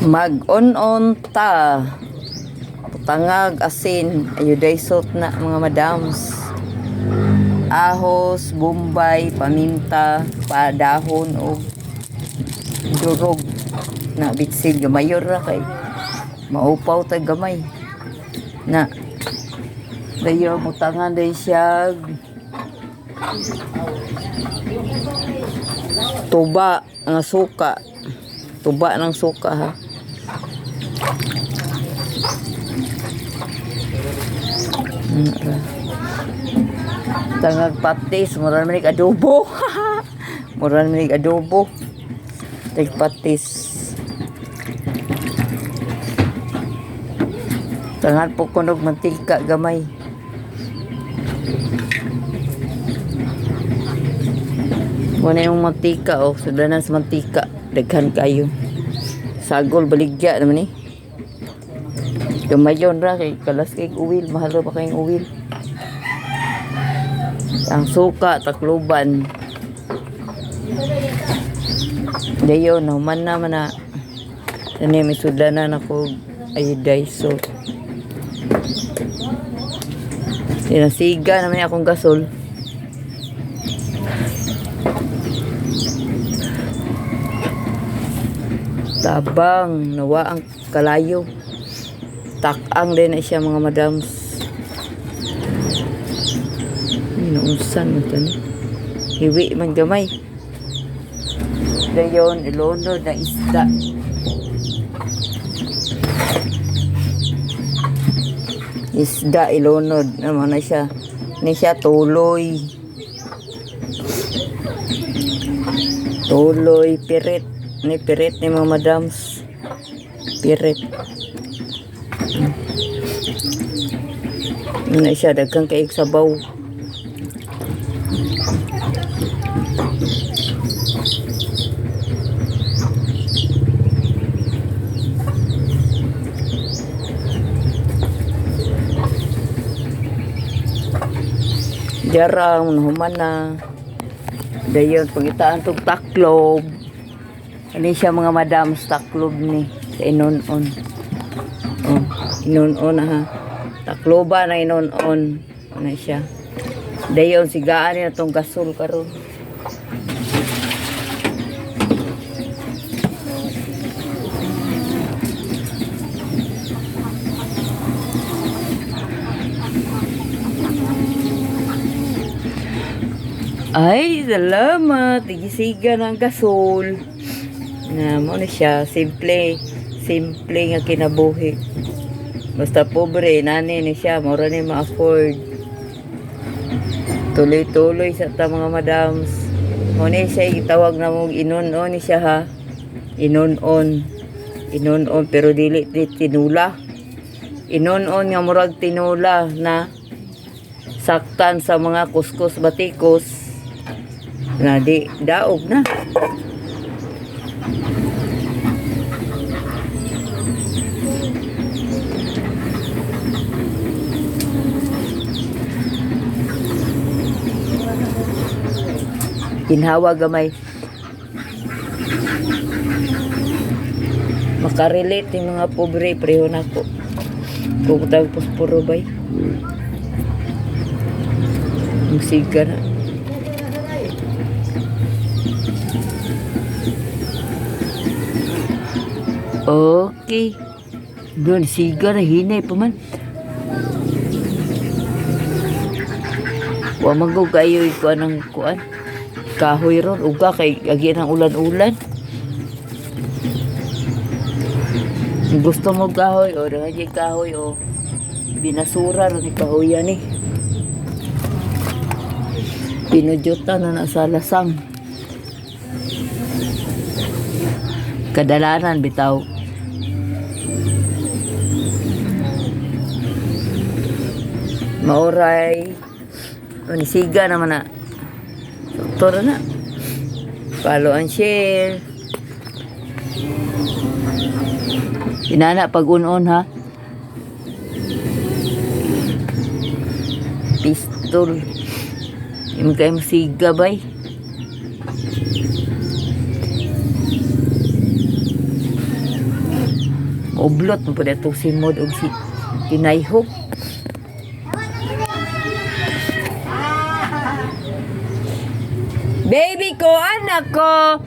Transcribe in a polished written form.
Mag-on-on ta. Putangag asin, ayuday sot na mga madams. Ahos, bombay, paminta, padahon o durog na bitsil gamayor ra kay maupaw ta gamay na dayo mutangan day siya tuba ng suka, tuba ng suka ha. Tangag patis, mura naman adobo. Mura naman adobo. Tag patis. Tangag po kunog mantika gamay. Muna yung mantika o, sudanan sa mantika. Daghan kayo. Sagol baligya naman eh. Gamayon ra kay kalas kay uwil, mahal pa kayong uwil. Ang suka takluban. Dayon human na man na. Ani may sudanan ako ayuday so. Sinasiga naman akong gasol. Tabang nawa ang kalayo. Takang din na siya mga madams. Inuunsan mo ito ni. Hiwi man gamay. Dayon ilunod na isda. Isda ilunod naman na siya. Ni siya tuloy. Tuloy pirit. Ni pirit ni mga madams. Pirit. Na siya daghang kaig sabaw. Jarang human na. Dayon pagitaan tog taklob. Ani siya mga madam taklob ni sa inon-on. Oh, inon-on ha. Takloba na inon-on na siya. Dayon sigaan na tong gasol karon. Ay, salamat. Tigisiga ng gasol. Na mo na siya. Simple nga kinabuhi. Basta pobre, nani ni siya. Mura ni ma-afford. Tuloy-tuloy sa ta mga madams. Mo ni siya itawag na mong inon-on ni siya ha. Inon-on. Inon-on pero dili tinula. Inon-on nga murag tinula na saktan sa mga kuskus batikos. Na di daog na. Ginhawa gamay. Makarelate yung mga pobre preho nako. Kung tagpos puro bay. Ang siga na. Okay. Doon siga na hinay pa man. Wa maggo kayo ikuan ng kuan. Kahoy ron uga kay agi ng ulan-ulan. Gusto mo kahoy o dagay kahoy o binasura ron ni kahoy yan eh. Pinudyutan na nasa lasang. Kadalanan bitaw. Mauray. Manisiga naman na. Doktor na. Follow and share. Inana pag unon ha. Pistol. Yung kayo siga bay. Ublot mo po itong simod o si tinayhok. Baby ko, anak ko,